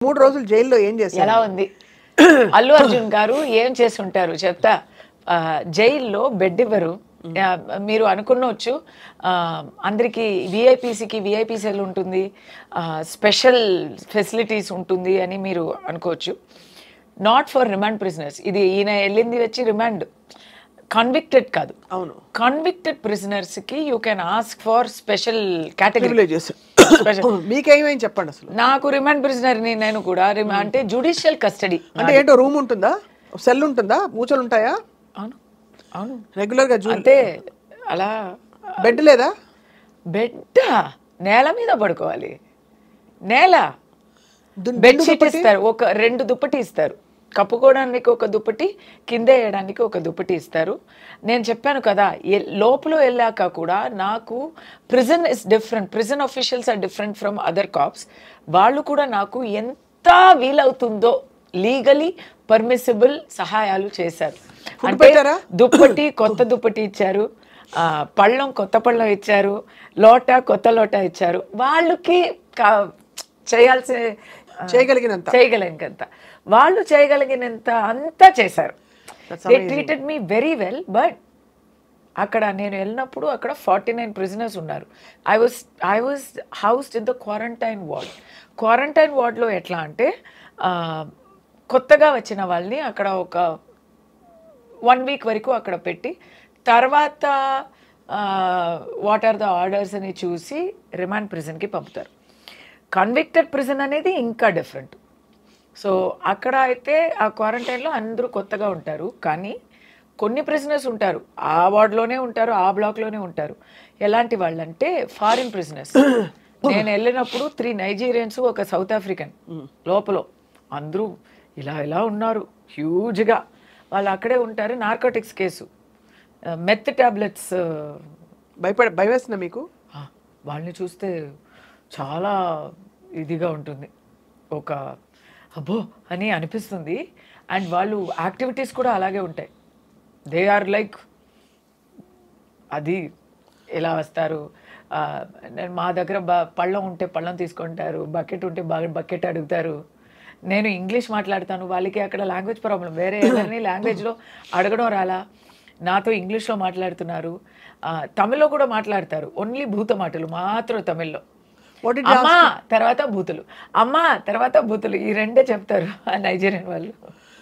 3 రోజులు జైల్లో ఏం చేశారు? ఎలా ఉంది అల్లు అర్జున్ గారు ఏం చేస్తుంటారు చెప్తా. జైల్లో బెడ్ ఇవ్వరు. మీరు అనుకున్నవచ్చు అందరికి విఐపీసీకి విఐపీ సెల్ ఉంటుంది, స్పెషల్ ఫెసిలిటీస్ ఉంటుంది అని మీరు అనుకోవచ్చు. Not for remand prisoners. ఇది ఈయన వెళ్ళింది వచ్చి రిమాండ్, కన్విక్టెడ్ కాదు. అవును, కన్విక్టెడ్ ప్రిజనర్స్ కి you can ask for special category. మీకేమైంది చెప్పండి అసలు. నాకు రిమాండ్ ప్రిజనర్ ని నేను కూడా అంటే జుడిషియల్ కస్టడీ అంటే ఏంటో రూమ్ ఉంటుందా, సెల్ ఉంటుందా, మూచలు ఉంటాయా? అవును అవును రెగ్యులర్ గా అంటే అలా. బెడ్ లేదా? బెడ్ నేల మీద పడుకోవాలి. నేల బెడ్షీట్ ఇస్తారు, ఒక 2 దుప్పటి ఇస్తారు, కప్పుకోవడానికి ఒక దుప్పటి, కింద వేయడానికి ఒక దుప్పటి ఇస్తారు. నేను చెప్పాను కదా లోపల వెళ్ళాక కూడా నాకు prison is different, prison officials are different from other cops. వాళ్ళు కూడా నాకు ఎంత వీలవుతుందో లీగలీ పర్మిసిబుల్ సహాయాలు చేశారు. అంటే దుప్పటి కొత్త దుప్పటి ఇచ్చారు, పళ్ళం కొత్త పళ్ళం ఇచ్చారు, లోట కొత్త లోట ఇచ్చారు. వాళ్ళకి చేయగలిగినంత వాళ్ళు చేయగలిగినంత అంతా చేశారు. They treated me very well. But అక్కడ నేను వెళ్ళినప్పుడు అక్కడ 49 ప్రిజనర్స్ ఉన్నారు. I was housed in the quarantine ward. Quarantine వార్డ్లో ఎట్లా అంటే కొత్తగా వచ్చిన వాళ్ళని అక్కడ ఒక 1 వీక్ వరకు అక్కడ పెట్టి తర్వాత వాట్ ఆర్ ద ఆర్డర్స్ అని చూసి రిమాండ్ ప్రిజన్కి పంపుతారు. కన్విక్టెడ్ ప్రిజన్ అనేది ఇంకా డిఫరెంట్. సో అక్కడ అయితే ఆ క్వారంటైన్లో అందరూ కొత్తగా ఉంటారు, కానీ కొన్ని ప్రిజనర్స్ ఉంటారు ఆ వార్డ్లోనే ఉంటారు, ఆ బ్లాక్లోనే ఉంటారు. ఎలాంటి వాళ్ళంటే ఫారిన్ ప్రిజనర్స్. నేను వెళ్ళినప్పుడు 3 నైజీరియన్స్, ఒక సౌత్ ఆఫ్రికన్ లోపల అందరూ ఇలా ఉన్నారు హ్యూజ్గా. వాళ్ళు అక్కడే ఉంటారు. Narcotics case, meth tablets. భయవేస్తున్నా మీకు? వాళ్ళని చూస్తే చాలా ఇదిగా ఉంటుంది, ఒక అబ్బో అని అనిపిస్తుంది. అండ్ వాళ్ళు యాక్టివిటీస్ కూడా అలాగే ఉంటాయి. దే ఆర్ లైక్ అది ఎలా వస్తారు. మా దగ్గర పళ్ళం ఉంటే పళ్ళం తీసుకుంటారు, బకెట్ ఉంటే బకెట్ అడుగుతారు. నేను ఇంగ్లీష్ మాట్లాడతాను, వాళ్ళకి అక్కడ లాంగ్వేజ్ ప్రాబ్లం. వేరే ఎవరిని లాంగ్వేజ్లో అడగడం రాలా, నాతో ఇంగ్లీష్లో మాట్లాడుతున్నారు. తమిళ్లో కూడా మాట్లాడతారు, ఓన్లీ భూత మాటలు మాత్రం తమిళ్లో. అమ్మా తర్వాత బూతులు, అమ్మా తర్వాత బూతులు, ఈ 2 చెప్తారు ఆ నైజీరియన్ వాళ్ళు.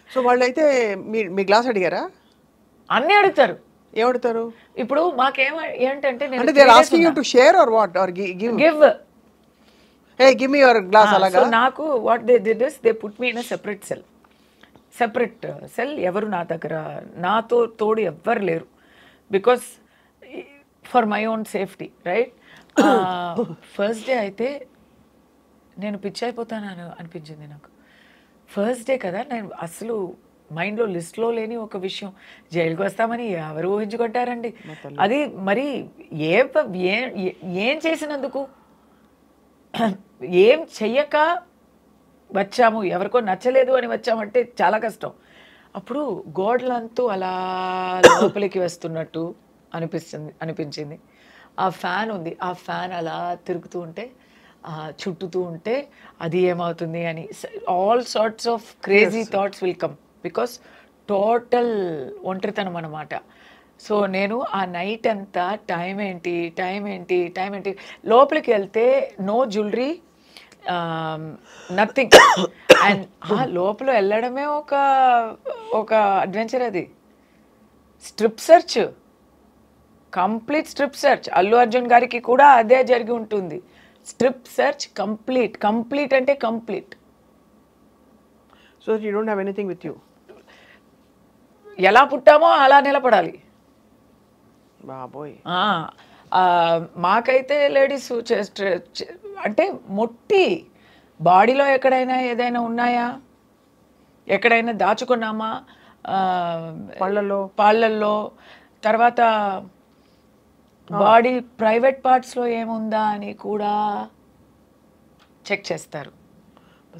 సో వాళ్ళు అయితే మీ గ్లాస్ అడిగారా? అన్నీ అడుగుతారు. ఏమడుగుతారు? ఇప్పుడు మాకేం ఏంటంటే నాకు what they did is they put me in a separate cell. ఎవరు నా దగ్గర నాతో తోడు ఎవ్వరు లేరు, because for my own safety, right. First day అయితే నేను పిచ్చి అయిపోతాను అనిపించింది నాకు. ఫస్ట్ డే కదా, నేను అసలు మైండ్లో లిస్ట్లో లేని ఒక విషయం, జైలుకి వస్తామని ఎవరు ఊహించుకుంటారండి. అది మరి ఏం చేసినందుకు, ఏం చెయ్యక వచ్చాము, ఎవరికో నచ్చలేదు అని వచ్చామంటే చాలా కష్టం. అప్పుడు గోడలంతూ అలా లోపలికి వస్తున్నట్టు అనిపించింది. ఆ ఫ్యాన్ ఉంది, ఆ ఫ్యాన్ అలా తిరుగుతూ ఉంటే, చుట్టుతూ ఉంటే అది ఏమవుతుంది అని all sorts of crazy thoughts will come, because total ఒంటరితనం అన్నమాట. సో నేను ఆ నైట్ అంతా టైం ఏంటి లోపలికి వెళ్తే నో జ్యువెలరీ, నథింగ్. అండ్ లోపల వెళ్ళడమే ఒక అడ్వెంచర్. అది strip search, complete strip search. Allu Arjun గారికి కూడా అదే జరిగి ఉంటుంది. స్ట్రిప్ సెర్చ్ కంప్లీట్ అంటే complete. So you don't have anything with you. ఎలా పుట్టామో అలా నిలబడాలి బాబోయ్. మాకైతే లేడీస్ అంటే మొట్టి బాడీలో ఎక్కడైనా ఏదైనా ఉన్నాయా, ఎక్కడైనా దాచుకున్నామా, పాళ్ళల్లో, తర్వాత బాడీ ప్రైవేట్ పార్ట్స్లో ఏముందా అని కూడా చెక్ చేస్తారు.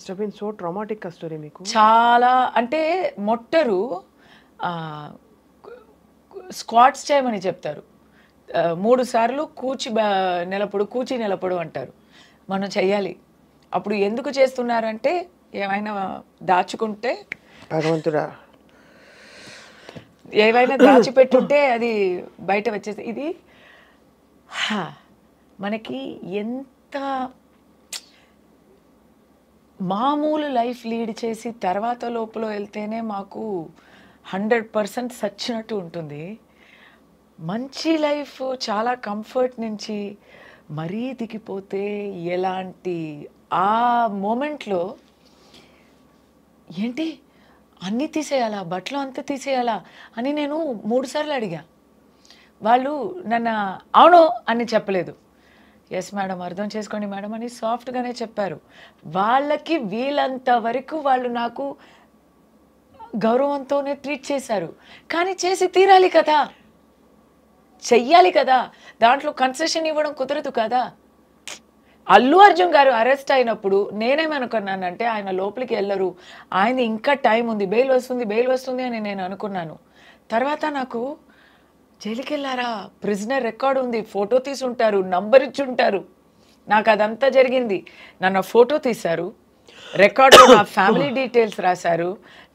సో ట్రామాటిక్ స్టోరీ మీకు. చాలా అంటే మొట్టరు స్క్వాట్స్ చేయమని చెప్తారు. 3 సార్లు కూచి నిలబడు అంటారు. మనం చెయ్యాలి. అప్పుడు ఎందుకు చేస్తున్నారంటే ఏమైనా దాచుకుంటే భగవంతుడా. ఏవైనా దాచిపెట్టుంటే అది బయట వచ్చేసి ఇది మనకి ఎంత మామూలు లైఫ్ లీడ్ చేసి తర్వాత లోపల వెళ్తేనే మాకు 100% సచ్చినట్టు ఉంటుంది. మంచి లైఫ్ చాలా కంఫర్ట్ నుంచి మరీ దిగిపోతే ఎలాంటి ఆ మూమెంట్లో ఏంటి అన్నీ తీసేయాలా, బట్టలు అంతా తీసేయాలా అని నేను 3 సార్లు అడిగా. వాళ్ళు నన్ను అవును అని చెప్పలేదు. ఎస్ మేడం, అర్థం చేసుకోండి మేడం అని సాఫ్ట్గానే చెప్పారు. వాళ్ళకి వీలంత వరకు వాళ్ళు నాకు గౌరవంతోనే ట్రీట్ చేశారు. కానీ చేసి తీరాలి కదా, చెయ్యాలి కదా, దాంట్లో కన్సెషన్ ఇవ్వడం కుదరదు కదా. అల్లు అర్జున్ గారు అరెస్ట్ అయినప్పుడు నేనేమనుకున్నానంటే ఆయన లోపలికి వెళ్ళరు, ఆయన ఇంకా టైం ఉంది, బెయిల్ వస్తుంది అని నేను అనుకున్నాను. తర్వాత నాకు జైలుకి వెళ్ళారా, ప్రిజనర్ రికార్డు ఉంది, ఫోటో తీసి ఉంటారు, నంబర్ ఇచ్చి ఉంటారు. నాకు అదంతా జరిగింది. నన్ను ఫోటో తీశారు, రికార్డులో నా ఫ్యామిలీ డీటెయిల్స్ రాశారు,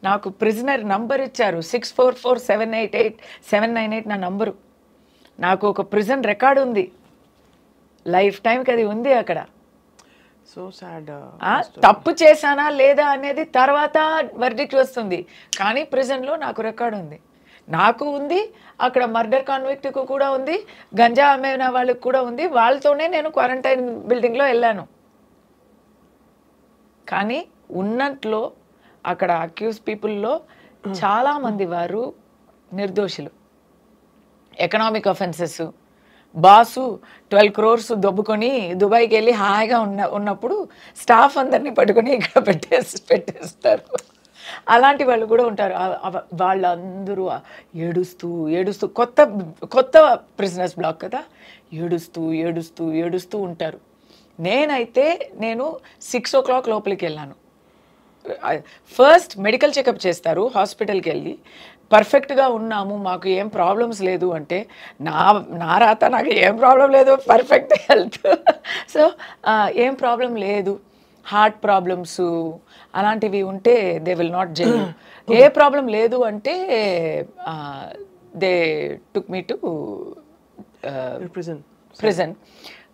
నాకు ప్రిజనర్ నంబర్ ఇచ్చారు 644788 నా నంబరు. నాకు ఒక ప్రిజన్ రికార్డు ఉంది, లైఫ్ టైంకి అది ఉంది అక్కడ. So sad. తప్పు చేశానా లేదా అనేది తర్వాత వర్డిక్ట్ వస్తుంది, కానీ ప్రిజన్లో నాకు రికార్డు ఉంది, నాకు ఉంది, అక్కడ మర్డర్ కాన్విక్ట్కు కూడా ఉంది, గంజా అమ్మిన వాళ్ళకి కూడా ఉంది. వాళ్ళతోనే నేను క్వారంటైన్ బిల్డింగ్లో వెళ్ళాను. కానీ ఉన్నట్లో అక్కడ అక్యూజ్ పీపుల్లో చాలామంది వారు నిర్దోషులు. ఎకనామిక్ అఫెన్సెస్, బాసు 12 crores దొబ్బుకొని దుబాయ్కి వెళ్ళి హాయిగా ఉన్నప్పుడు స్టాఫ్ అందరినీ పట్టుకొని ఇక్కడ పెట్టేస్తారు. అలాంటి వాళ్ళు కూడా ఉంటారు. వాళ్ళందరూ ఏడుస్తూ కొత్త ప్రిజనర్స్ బ్లాక్ కదా, ఏడుస్తూ ఉంటారు. నేను 6 o'clock లోపలికి వెళ్ళాను. ఫస్ట్ మెడికల్ చెకప్ చేస్తారు, హాస్పిటల్కి వెళ్ళి పర్ఫెక్ట్గా ఉన్నాము, మాకు ఏం ప్రాబ్లమ్స్ లేదు అంటే నా రాత నాకు ఏం ప్రాబ్లం లేదు, పర్ఫెక్ట్ హెల్త్. సో ఏం ప్రాబ్లం లేదు, హార్ట్ ప్రాబ్లమ్స్ అలాంటివి ఉంటే దే విల్ నాట్ జైల్. ఏ ప్రాబ్లం లేదు అంటే దే టుక్ మీ టు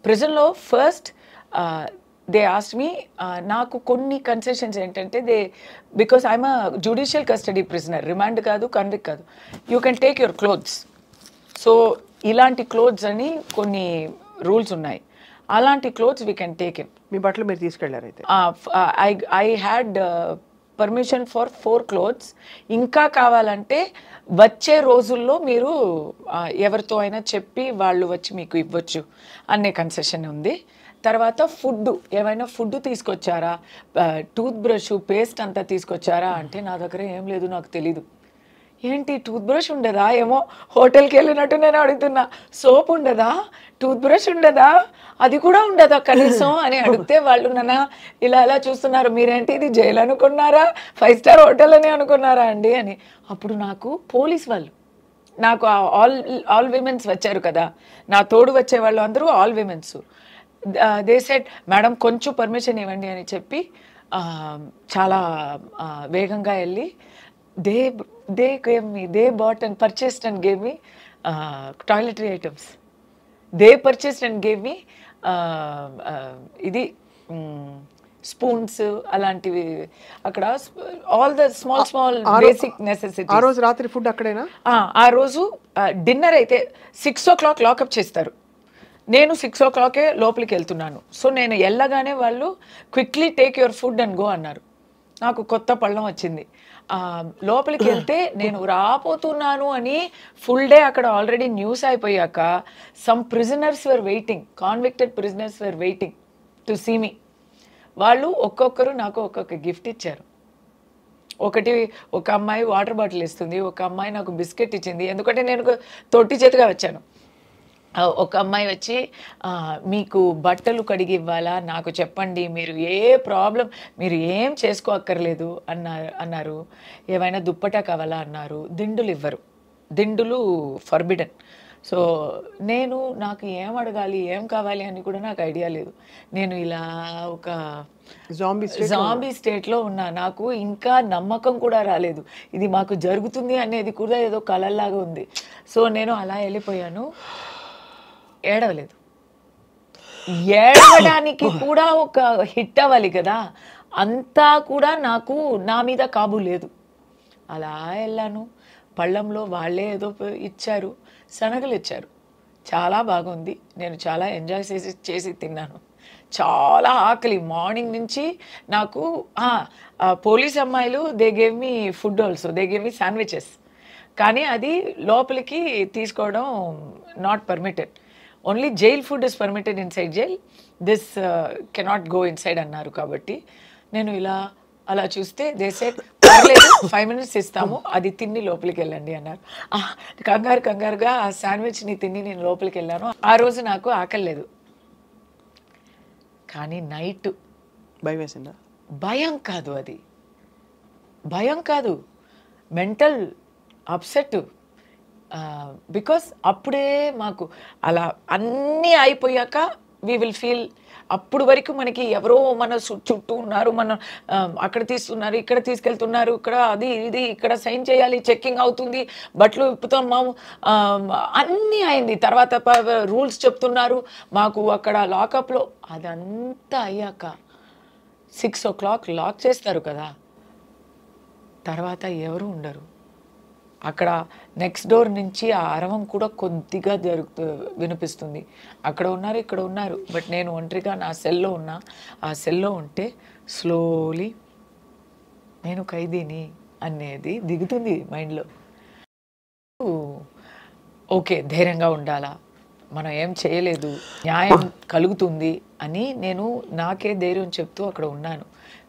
ప్రిజన్లో ఫస్ట్ దే ఆస్క్డ్ మీ. నాకు కొన్ని కన్సెషన్స్ ఏంటంటే because I'm a judicial custody prisoner, remand కాదు, కన్విక్ట్ కాదు, you can take your clothes. So ఇలాంటి క్లోత్స్ అని కొన్ని రూల్స్ ఉన్నాయి, అలాంటి clothes we can take in. మీ బట్టలు మీరు తీసుకెళ్లారు అయితే? I had permission for 4 clothes. ఇంకా కావాలంటే వచ్చే రోజుల్లో మీరు ఎవరితో అయినా చెప్పి వాళ్ళు వచ్చి మీకు ఇవ్వచ్చు అనే కన్సెషన్ ఉంది. తర్వాత ఏమైనా ఫుడ్ తీసుకొచ్చారా, టూత్ బ్రష్, పేస్ట్ అంతా తీసుకొచ్చారా అంటే నా దగ్గర ఏం లేదు, నాకు తెలీదు. ఏంటి టూత్ బ్రష్ ఉండదా, ఏమో హోటల్కి వెళ్ళినట్టు నేను అడుగుతున్నా. సోప్ ఉండదా, టూత్ బ్రష్ ఉండదా, అది కూడా ఉండదా కనీసం అని అడిగితే వాళ్ళు నన్ను ఇలా చూస్తున్నారు, మీరేంటి ఇది జైలు అనుకున్నారా, 5 star హోటల్ అని అనుకున్నారా అండి అని. అప్పుడు నాకు పోలీస్ వాళ్ళు, నాకు ఆల్ విమెన్స్ వచ్చారు కదా, నా తోడు వచ్చే వాళ్ళు అందరూ all women's. They said madam కొంచెం పర్మిషన్ ఇవ్వండి అని చెప్పి చాలా వేగంగా వెళ్ళి they bought and purchased and gave me toiletry items. They purchased and gave me ఇది స్పూన్స్ అలాంటివి, అక్కడ all the small basic necessities. ఆ రోజు రాత్రి ఫుడ్ అక్కడేనా? ఆ రోజు డిన్నర్ అయితే 6 o'clock లాకప్ చేస్తారు. నేను 6 o'clock లోపలికి వెళ్తున్నాను. సో నేను వెళ్ళగానే వాళ్ళు quickly take your food and go అన్నారు. నాకు కొత్త పళ్ళం వచ్చింది. లోపలికి వెళ్తే నేను రాపోతున్నాను అని ఫుల్ డే అక్కడ ఆల్రెడీ న్యూస్ అయిపోయాక some prisoners were waiting, convicted prisoners were waiting to see me. వాళ్ళు ఒక్కొక్కరు నాకు ఒక్కొక్క గిఫ్ట్ ఇచ్చారు. ఒక అమ్మాయి వాటర్ బాటిల్ ఇస్తుంది, ఒక అమ్మాయి నాకు బిస్కెట్ ఇచ్చింది, ఎందుకంటే నేను తొట్టి చేతిగా వచ్చాను. ఒక అమ్మాయి వచ్చి మీకు బట్టలు కడిగి ఇవ్వాలా, నాకు చెప్పండి, మీరు మీరు ఏం చేసుకోక్కర్లేదు అన్నారు. ఏమైనా దుప్పటా కావాలా అన్నారు. దిండులు ఇవ్వరు, దిండులు ఫర్బిడన్. సో నాకు ఏం అడగాలి ఏం కావాలి అని కూడా నాకు ఐడియా లేదు. నేను ఇలా ఒక జాంబీ స్టేట్లో ఉన్నా. నాకు ఇంకా నమ్మకం కూడా రాలేదు, ఇది మాకు జరుగుతుంది అనేది కూడా ఏదో కలల్లాగా ఉంది. సో నేను అలా వెళ్ళిపోయాను. ఏడవలేదు. ఏడవడానికి కూడా ఒక హిట్ అవ్వాలి కదా, అంతా కూడా నాకు నా మీద కాబు లేదు. అలా వెళ్ళాను. పళ్ళంలో వాళ్ళే ఏదో ఇచ్చారు, శనగలు ఇచ్చారు. చాలా బాగుంది. నేను చాలా ఎంజాయ్ చేసి తిన్నాను. చాలా ఆకలి మార్నింగ్ నుంచి నాకు. పోలీస్ అమ్మాయిలు they gave me food also, they gave me sandwiches. కానీ అది లోపలికి తీసుకోవడం not permitted. Only jail food is permitted inside jail, this cannot go inside అన్నారు. కాబట్టి నేను ఇలా అలా చూస్తే దే సెడ్ పర్లేదు 5 minutes ఇస్తాము, అది తిని లోపలికి వెళ్ళండి అన్నారు. కంగారుగా ఆ శాండ్విచ్ని తిని నేను లోపలికి వెళ్ళాను. ఆ రోజు నాకు ఆకలి లేదు. కానీ నైట్ భయం వేసిందా? భయం కాదు, అది భయం కాదు, మెంటల్ అప్సెట్. బికాస్ అప్పుడే మాకు అలా అన్నీ అయిపోయాక వీ విల్ ఫీల్, అప్పుడు వరకు మనకి ఎవరో మన చుట్టూ ఉన్నారు, మన అక్కడ తీస్తున్నారు, ఇక్కడ తీసుకెళ్తున్నారు, ఇక్కడ అది ఇది, ఇక్కడ సైన్ చేయాలి, చెక్కింగ్ అవుతుంది, బట్టలు విప్పుతాము, అన్నీ అయింది. తర్వాత రూల్స్ చెప్తున్నారు మాకు అక్కడ లాకప్లో. అదంతా అయ్యాక 6 o'clock లాక్ చేస్తారు కదా, తర్వాత ఎవరు ఉండరు అక్కడ. నెక్స్ట్ డోర్ నుంచి ఆ అరవం కూడా కొద్దిగా వినిపిస్తుంది. అక్కడ ఉన్నారు, ఇక్కడ ఉన్నారు, బట్ నేను ఒంటరిగా నా సెల్లో ఉన్నా. ఆ సెల్లో ఉంటే స్లోలీ నేను ఖైదీని అనేది దిగుతుంది మైండ్లో. ఓకే, ధైర్యంగా ఉండాలా, మనం ఏం చేయలేదు, న్యాయం కలుగుతుంది అని నేను నాకే ధైర్యం చెప్తూ అక్కడ ఉన్నాను.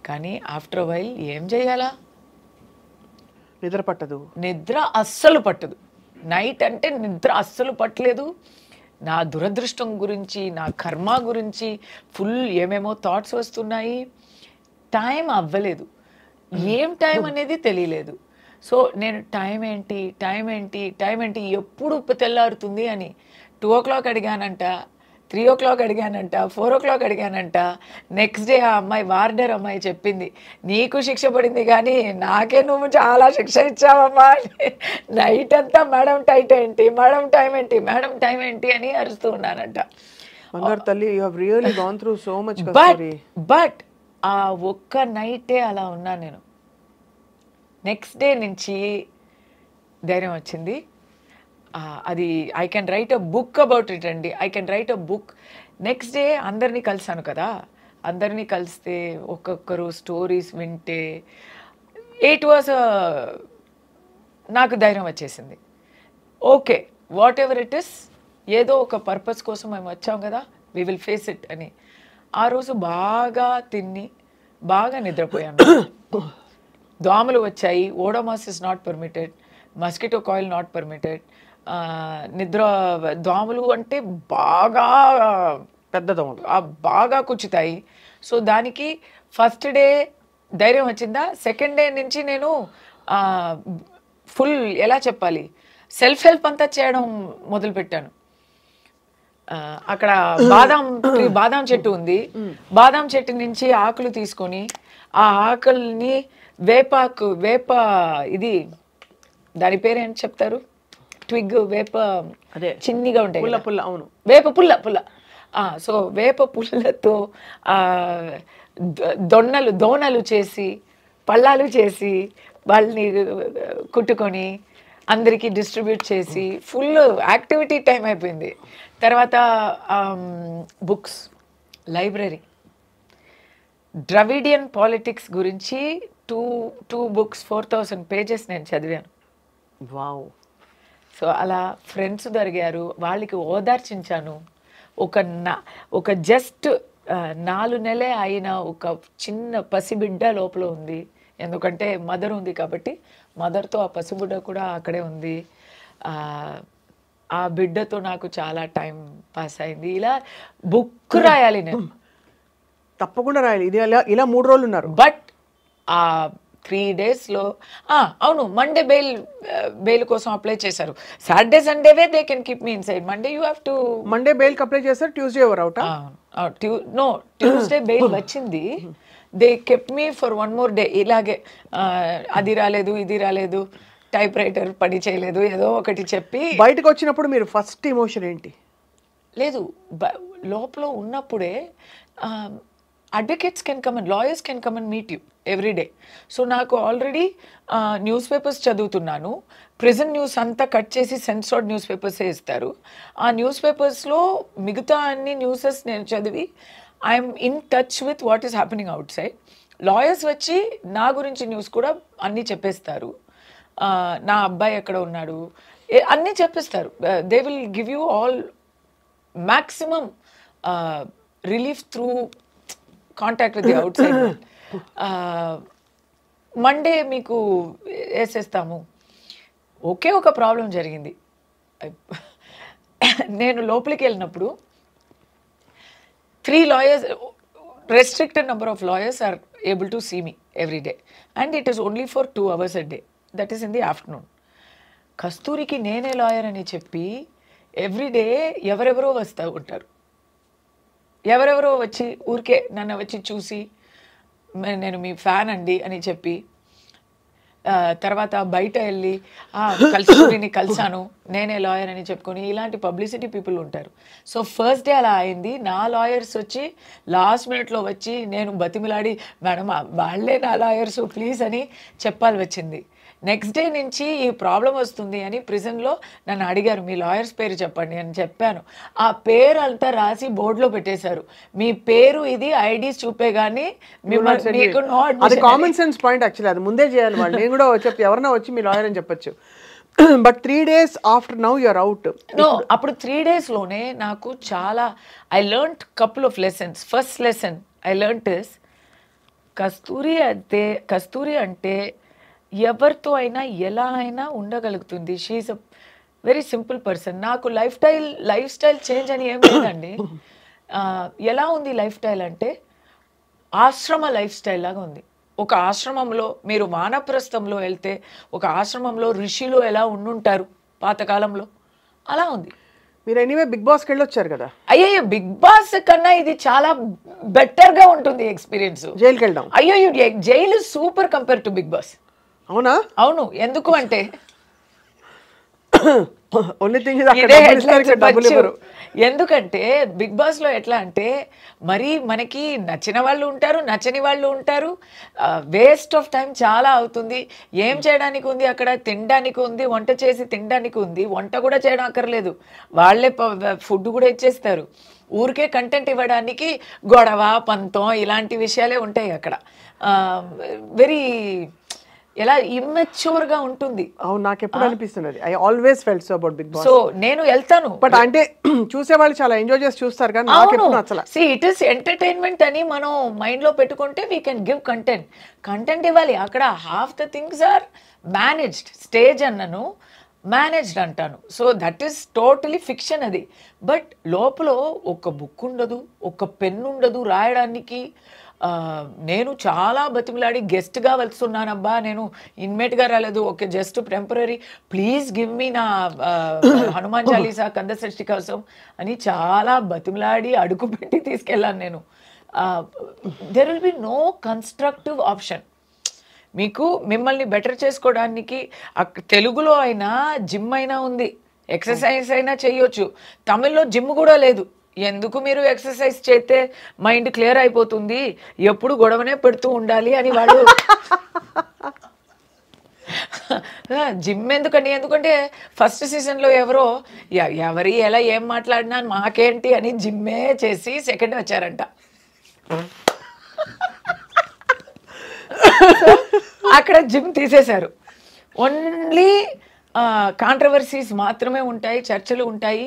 కానీ ఆఫ్టర్ వైల్ ఏం చేయాలా, నిద్ర పట్టదు, నిద్ర అస్సలు పట్టదు. నైట్ అంటే నిద్ర అస్సలు పట్టలేదు. నా దురదృష్టం గురించి, నా కర్మ గురించి ఫుల్ ఏమేమో థాట్స్ వస్తున్నాయి. టైం అవ్వలేదు, ఏం టైం అనేది తెలియలేదు. సో నేను టైం ఏంటి ఎప్పుడు తెల్లారుతుంది అని 2 o'clock అడిగానంట, 3 o'clock అడిగానంట, 4 o'clock అడిగానంట. Next day ఆ అమ్మాయి, వార్డర్ అమ్మాయి చెప్పింది, నీకు శిక్ష పడింది కానీ నాకే నువ్వు చాలా శిక్ష ఇచ్చావమ్మా. నైట్ అంతా మేడం టైం ఏంటి అని అరుస్తూ ఉన్నానంట. బట్ ఆ ఒక్క నైటే అలా ఉన్నాను నేను. నెక్స్ట్ డే నుంచి ధైర్యం వచ్చింది. అది I can write a book about it అండి. I can write a book. Next day అందరినీ కలిసాను కదా, అందరినీ కలిస్తే ఒక్కొక్కరు స్టోరీస్ వింటే ఇట్ వాజ్ నాకు ధైర్యం వచ్చేసింది. Okay, what ever it is, ఏదో ఒక పర్పస్ కోసం మేము వచ్చాం కదా, వీ విల్ ఫేస్ ఇట్ అని. ఆ రోజు బాగా తిని బాగా నిద్రపోయాను. దోమలు వచ్చాయి. Odomos is not permitted, mosquito coil not permitted. దోమలు అంటే బాగా పెద్ద దోమలు, బాగా కుచ్చుతాయి. సో దానికి ఫస్ట్ డే ధైర్యం వచ్చిందా, సెకండ్ డే నుంచి నేను ఫుల్ ఎలా చెప్పాలి, సెల్ఫ్ హెల్ప్ అంతా చేయడం మొదలుపెట్టాను. అక్కడ బాదాం చెట్టు ఉంది. బాదాం చెట్టు నుంచి ఆకులు తీసుకొని ఆ ఆకుల్ని వేప ఇది దాని పేరు ఏంటి చెప్తారు, ట్విగ్, వేప అదే చిన్నగా ఉంటాయి, పుల్ల. అవును, వేప పుల్ల. సో వేప పుల్లతో దోణలు చేసి, పళ్ళాలు చేసి, వాళ్ళని కుట్టుకొని అందరికీ డిస్ట్రిబ్యూట్ చేసి ఫుల్ యాక్టివిటీ టైం అయిపోయింది. తర్వాత బుక్స్, లైబ్రరీ, ద్రవిడియన్ పాలిటిక్స్ గురించి టూ బుక్స్ 4000 pages నేను చదివాను. వావ్. సో అలా ఫ్రెండ్స్ దొరికారు, వాళ్ళకి ఓదార్చించాను. ఒక జస్ట్ 4 నెలలే అయిన ఒక చిన్న పసిబిడ్డ లోపల ఉంది. ఎందుకంటే మదర్ ఉంది కాబట్టి మదర్తో ఆ పసిబిడ్డ కూడా అక్కడే ఉంది. ఆ బిడ్డతో నాకు చాలా టైం పాస్ అయింది. ఇలా బుక్ రాయాలి నేను, తప్పకుండా రాయాలి. ఇది ఇలా 3 రోజులు ఉన్నారు. బట్ ఆ 3 daysలో అవును మండే బెయిల్ కోసం అప్లై చేశారు. సాటర్డే సండేవే they can keep me inside. Monday you have to Monday బెయిల్కి అప్లై చేస్తారు, ట్యూస్డే ఎవరు అవుటా? నో ట్యూస్డే బెయిల్ వచ్చింది. They kept me for 1 more day. ఇలాగే అది రాలేదు ఇది రాలేదు టైప్ రైటర్ పని చేయలేదు ఏదో ఒకటి చెప్పి బయటకు వచ్చినప్పుడు మీరు ఫస్ట్ ఎమోషన్ ఏంటి? లేదు లోపల ఉన్నప్పుడే advocates can come and lawyers can come and meet you every day. So నాకు ఆల్రెడీ న్యూస్ పేపర్స్ చదువుతున్నాను. ప్రిజన్ న్యూస్ అంతా కట్ చేసి సెన్సార్డ్ న్యూస్ పేపర్సే ఇస్తారు. ఆ న్యూస్ పేపర్స్లో మిగతా అన్ని న్యూసెస్ నేను చదివి I'm in touch with what is happening out side. Lawyers వచ్చి నా గురించి న్యూస్ కూడా అన్నీ చెప్పేస్తారు. నా అబ్బాయి ఎక్కడ ఉన్నాడు అన్నీ చెప్పేస్తారు. They will give you all maximum relief through contact with the outside world. Monday మీకు వేసేస్తాము. ఒకే ఒక ప్రాబ్లం జరిగింది. నేను లోపలికి వెళ్ళినప్పుడు 3 lawyers, restricted number of lawyers are able to see me every day and it is only for 2 hours a day, that is in the afternoon. కస్తూరికి నేనే lawyer అని చెప్పి everyday ఎవరెవరో వస్తూ ఉంటారు. ఎవరెవరో వచ్చి ఊరికే నన్ను వచ్చి చూసి నేను మీ ఫ్యాన్ అండి అని చెప్పి తర్వాత బయట వెళ్ళి కస్తూరిని కలిసాను నేనే లాయర్ అని చెప్పుకొని ఇలాంటి పబ్లిసిటీ పీపుల్ ఉంటారు. సో ఫస్ట్ డే అలా అయింది. నా లాయర్స్ వచ్చి లాస్ట్ మినిట్లో వచ్చి నేను బతిమిలాడి మేడం వాళ్ళే నా లాయర్స్ ప్లీజ్ అని చెప్పాలి వచ్చింది. నెక్స్ట్ డే నుంచి ఈ ప్రాబ్లం వస్తుంది అని ప్రిజన్లో నన్ను అడిగారు మీ లాయర్స్ పేరు చెప్పండి అని చెప్పాను. ఆ పేరు అంతా రాసి బోర్డులో పెట్టేశారు. మీ పేరు ఇది ఐడీస్ చూపే కానీ అది కామన్ సెన్స్ పాయింట్ యాక్చువల్లీ. అది ముందే చేయాలి వాళ్ళు. నేను కూడా చెప్పి ఎవరైనా వచ్చి మీ లాయర్ అని చెప్పొచ్చు. But 3 days after now you're out. No అప్పుడు 3 daysలోనే నాకు చాలా I learned couple of lessons. First lesson I learned is Kasturi అంటే ఎవరితో అయినా ఎలా అయినా ఉండగలుగుతుంది. She's a very simple person. నాకు లైఫ్ స్టైల్ చేంజ్ అని ఏం లేదండి. ఎలా ఉంది లైఫ్ స్టైల్ అంటే ఆశ్రమ లైఫ్ స్టైల్ లాగా ఉంది. ఒక ఆశ్రమంలో మీరు వానప్రస్థంలో వెళ్తే ఒక ఆశ్రమంలో ఋషిలో ఎలా ఉండుంటారు పాతకాలంలో అలా ఉంది. మీరు ఎనీవే బిగ్ బాస్కి వెళ్ళి వచ్చారు కదా. అయ్యో బిగ్ బాస్ కన్నా ఇది చాలా బెటర్గా ఉంటుంది ఎక్స్పీరియన్స్. జైలుకి వెళ్ళడం అయ్యో జైలు super compare to Bigg Boss. అవునా? అవును. ఎందుకు అంటే ఎందుకంటే బిగ్ బాస్ లో ఎట్లా అంటే మరి మనకి నచ్చిన వాళ్ళు ఉంటారు నచ్చని వాళ్ళు ఉంటారు. వేస్ట్ ఆఫ్ టైం చాలా అవుతుంది. ఏం చేయడానికి ఉంది అక్కడ? తినడానికి ఉంది, వంట చేసి తినడానికి ఉంది. వంట కూడా చేయడం అక్కర్లేదు, వాళ్ళే ఫుడ్ కూడా ఇచ్చేస్తారు. ఊరికే కంటెంట్ ఇవ్వడానికి గొడవ పంతం ఇలాంటి విషయాలే ఉంటాయి అక్కడ. వెరీ ఎలా ఇమ్మెచ్యూర్ గా ఉంటుంది. అవును, నాకు ఎప్పుడు అనిపిస్తున్నది. I always felt so about Bigg Boss. So నేను వెళ్తాను బట్ అంటే చూసే వాళ్ళు చాలా ఎంజాయ్ చేసి చూస్తారు కానీ నాకు ఎప్పుడు నచ్చల. సి ఇట్ ఇస్ ఎంటర్టైన్మెంట్ అని మనం మైండ్ లో పెట్టుకుంటే వీ కెన్ గివ్ కంటెంట్ ఇవ్వాలి. అక్కడ half the things are managed. Stage అన్నను మేనేజ్డ్ అంటాను. So that is totally fiction అది. బట్ లోపల ఒక బుక్ ఉండదు, ఒక పెన్ ఉండదు రాయడానికి. నేను చాలా బతిమలాడి గెస్ట్గా వెళ్తున్నానబ్బా, నేను ఇన్మేట్గా రాలేదు, okay just temporary, please give me నా హనుమాన్ చాలీసా కందసృష్టి కోసం అని చాలా బతిమలాడి అడుగు పెట్టి తీసుకెళ్ళాను నేను. There will be no constructive option. మీకు మిమ్మల్ని బెటర్ చేసుకోవడానికి తెలుగులో అయినా జిమ్ అయినా ఉంది, ఎక్సర్సైజ్ అయినా చేయొచ్చు. తమిళ్లో జిమ్ కూడా లేదు. ఎందుకు మీరు ఎక్సర్సైజ్ చేస్తే మైండ్ క్లియర్ అయిపోతుంది, ఎప్పుడు గొడవనే పెడుతూ ఉండాలి అని వాడు. జిమ్ ఎందుకండి? ఎందుకంటే ఫస్ట్ సీజన్లో ఎవరో ఎవరి ఎలా ఏం మాట్లాడినా మాకేంటి అని జిమ్మే చేసి సెకండ్ వచ్చారంట. అక్కడ జిమ్ తీసేశారు. ఓన్లీ కాంట్రవర్సీస్ మాత్రమే ఉంటాయి, చర్చలు ఉంటాయి.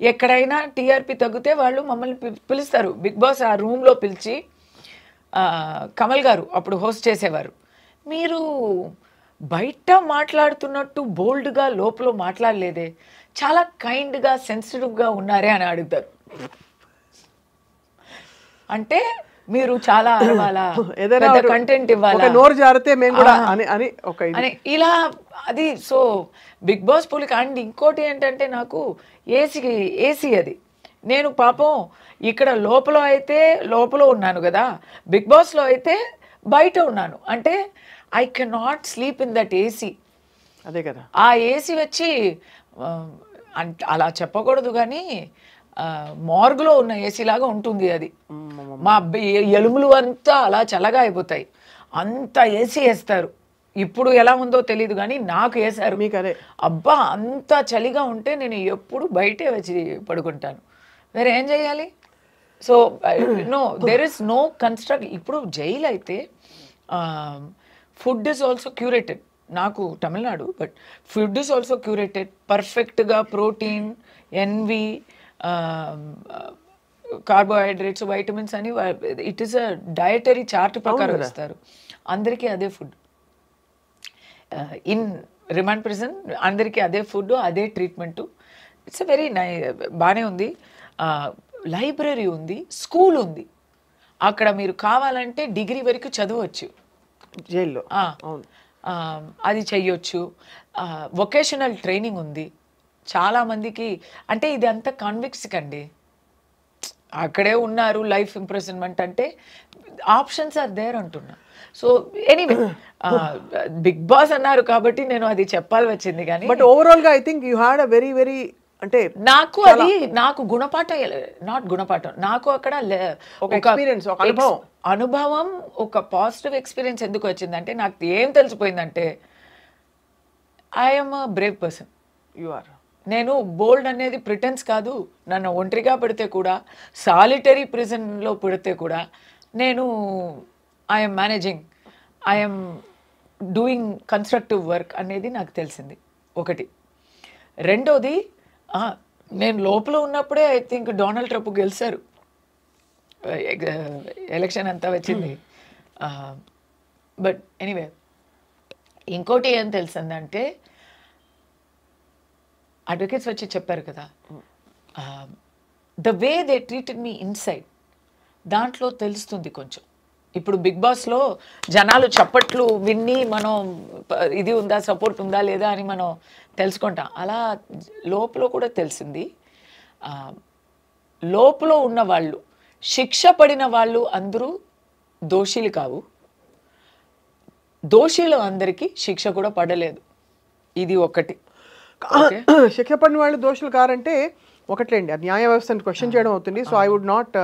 ఎక్కడైనా టీఆర్పీ తగ్గితే వాళ్ళు మమ్మల్ని పిలుస్తారు. బిగ్ బాస్ ఆ రూమ్లో పిలిచి, కమల్ గారు అప్పుడు హోస్ట్ చేసేవారు, మీరు బయట మాట్లాడుతున్నట్టు బోల్డ్గా లోపల మాట్లాడలేదే, చాలా కైండ్గా సెన్సిటివ్గా ఉన్నారే అని అడుగుతారు. అంటే మీరు చాలా అరవాలా, ఏదైనా కంటెంట్ ఇవ్వాలా, ఒక నోరు జారితే మేము కూడా అని ఒక అని ఇలా అది. సో బిగ్ బాస్ పులికి. అండ్ ఇంకోటి ఏంటంటే నాకు ఏసీ అది. నేను పాపం ఇక్కడ లోపల ఉన్నాను కదా, బిగ్ బాస్లో అయితే బయట ఉన్నాను. అంటే I can not sleep in that AC. అదే కదా, ఆ ఏసీ వచ్చి అలా చెప్పకూడదు కానీ మార్గులో ఉన్న ఏసీ లాగా ఉంటుంది అది. మా ఎలుములు అంతా అలా చల్లగా అయిపోతాయి, అంత ఏసీ వేస్తారు. ఇప్పుడు ఎలా ఉందో తెలియదు కానీ నాకు వేసారు. మీకు అదే అబ్బా అంత చలిగా ఉంటే నేను ఎప్పుడు బయటే వచ్చి పడుకుంటాను. వేరే ఏం చేయాలి? So no, there is no construct. ఇప్పుడు జైలు అయితే ఫుడ్ ఇస్ ఆల్సో క్యూరేటెడ్. నాకు Tamil Nadu, but food is also curated పర్ఫెక్ట్గా. ప్రోటీన్, ఎన్వి, కార్బోహైడ్రేట్స్, వైటమిన్స్ అని it is a dietary chart ప్రకారం ఇస్తారు. అందరికీ అదే ఫుడ్. ఇన్ రిమాండ్ ప్రిజన్ అందరికీ అదే ఫుడ్, అదే ట్రీట్మెంటు. ఇట్స్ అ వెరీ బాగానే ఉంది. లైబ్రరీ ఉంది, స్కూల్ ఉంది. అక్కడ మీరు కావాలంటే డిగ్రీ వరకు చదవచ్చు జైల్లో. అది చెయ్యొచ్చు. వొకేషనల్ ట్రైనింగ్ ఉంది చాలామందికి. అంటే ఇది అంతా కాన్విక్స్ కండి, అక్కడే ఉన్నారు. లైఫ్ ఇంప్రెజన్మెంట్ అంటే ఆప్షన్స్ ఆర్ దేర్ అంటున్నా. సో ఎనీవే బిగ్ బాస్ అన్నారు కాబట్టి నేను అది చెప్పాలి వచ్చింది. కానీ బట్ ఓవరాల్ గా I think you had a very very, అంటే నాకు అది నాకు గుణపాఠం, నాట్ గుణపాఠం, నాకు అక్కడ ఒక ఎక్స్పీరియన్స్, ఒక అనుభవం, ఒక పాజిటివ్ ఎక్స్పీరియన్స్. ఎందుకు వచ్చిందంటే నాకు ఏం తెలిసిపోయిందంటే I'm a brave person. You are. నేను బోల్డ్ అనేది ప్రిటెన్స్ కాదు. నన్ను ఒంటరిగా పెడితే కూడా, సాలిటరీ ప్రిజన్లో పెడితే కూడా నేను I'm managing, I'm doing constructive work అనేది నాకు తెలిసింది ఒకటి. రెండోది, నేను లోపల ఉన్నప్పుడే ఐ థింక్ డొనాల్డ్ ట్రంప్ గెలిచారు, ఎలక్షన్ అంతా వచ్చింది. బట్ ఎనీవే, ఇంకోటి ఏం తెలిసిందంటే అడ్వకేట్స్ వచ్చి చెప్పారు కదా, the way they treated me inside, దాంట్లో తెలుస్తుంది కొంచెం. ఇప్పుడు బిగ్ బాస్లో జనాలు చప్పట్లు విన్ని మనం ఇది ఉందా, సపోర్ట్ ఉందా లేదా అని మనం తెలుసుకుంటాం. అలా లోపల కూడా తెలిసింది. లోపల ఉన్న వాళ్ళు, శిక్ష పడిన వాళ్ళు అందరూ దోషులు కావు. దోషులు అందరికీ శిక్ష కూడా పడలేదు. ఇది ఒకటి. శిక్ష పడిన వాళ్ళు దోషులు కారంటే ఒకట్లేండి, న్యాయ వ్యవస్థను క్వశ్చన్ చేయడం అవుతుంది. సో ఐ వుడ్ నాట్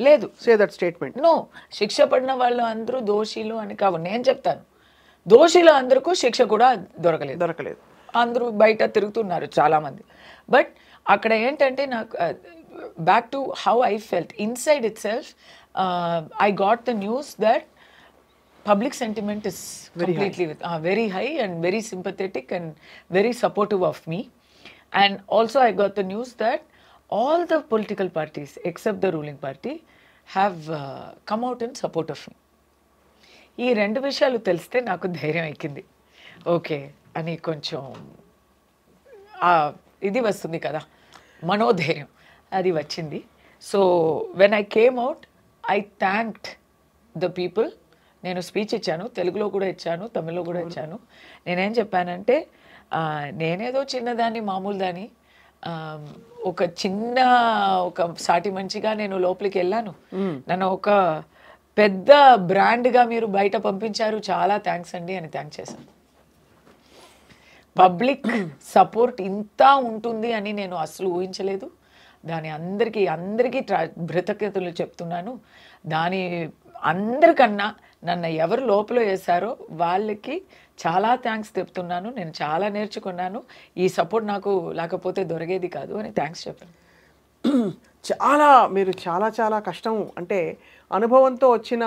లేదు సే దట్ స్టేట్మెంట్. నో, శిక్ష పడిన వాళ్ళు అందరూ దోషులు అని కావు. నేను చెప్తాను, దోషులు అందరికీ శిక్ష కూడా దొరకలేదు. అందరూ బయట తిరుగుతున్నారు చాలామంది. బట్ అక్కడ ఏంటంటే నాకు back to how I felt inside it self, I got the news that public sentiment is completely very high and very sympathetic and very supportive of me. And also I got the news that all the political parties except the ruling party have come out in support of me. ఈ రెండు విషయాలు తెలిస్తే నాకు ధైర్యం ఎక్కింది. Okay అని కొంచెం ఇది వస్తుంది కదా, మనోధైర్యం, అది వచ్చింది. So when I came out, I thanked the people. నేను స్పీచ్ ఇచ్చాను, తెలుగులో కూడా ఇచ్చాను, తమిళ్లో కూడా ఇచ్చాను. నేనేం చెప్పానంటే, నేనేదో చిన్నదాన్ని, మామూలు దాన్ని, ఒక సాటి మంచిగా నేను లోపలికి వెళ్ళాను. నన్ను ఒక పెద్ద బ్రాండ్గా మీరు బయట పంపించారు, చాలా థ్యాంక్స్ అండి అని థ్యాంక్ చేశాను. పబ్లిక్ సపోర్ట్ ఇంత ఉంటుంది అని నేను అసలు ఊహించలేదు. దాని అందరికీ కృతజ్ఞతలు చెప్తున్నాను. దాని అందరికన్నా నన్ను ఎవరు లోపల వేశారో వాళ్ళకి చాలా థ్యాంక్స్ చెప్తున్నాను. నేను చాలా నేర్చుకున్నాను. ఈ సపోర్ట్ నాకు లేకపోతే దొరికేది కాదు అని థ్యాంక్స్ చెప్పాను. మీరు చాలా కష్టం, అంటే అనుభవంతో వచ్చిన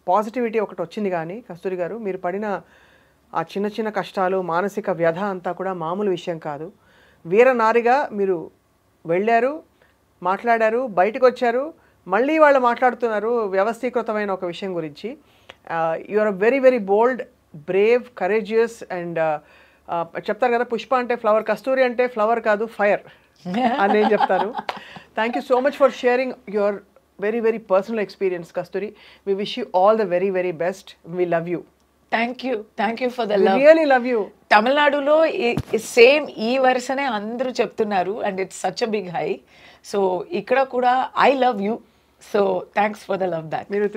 పాజిటివిటీ ఒకటి వచ్చింది. కానీ కస్తూరి గారు, మీరు పడిన ఆ చిన్న కష్టాలు, మానసిక వ్యధ అంతా కూడా మామూలు విషయం కాదు. వీరనారిగా మీరు వెళ్ళారు, మాట్లాడారు, బయటకు వచ్చారు, మళ్ళీ వాళ్ళు మాట్లాడుతున్నారు వ్యవస్థీకృతమైన ఒక విషయం గురించి. You are very very bold, brave, courageous and చెప్తారు కదా, పుష్ప అంటే ఫ్లవర్, కస్తూరి అంటే ఫ్లవర్ కాదు ఫైర్ అని నేను చెప్తాను. Thank you so much for sharing your very very personal experience Kasturi. We wish you all the very very best. We love you. Thank you for the love. Really love you. తమిళనాడులో same ఈ వరుసనే అందరూ చెప్తున్నారు and it's such a big high. So ఇక్కడ కూడా I love you. So thanks for the love back. మీరు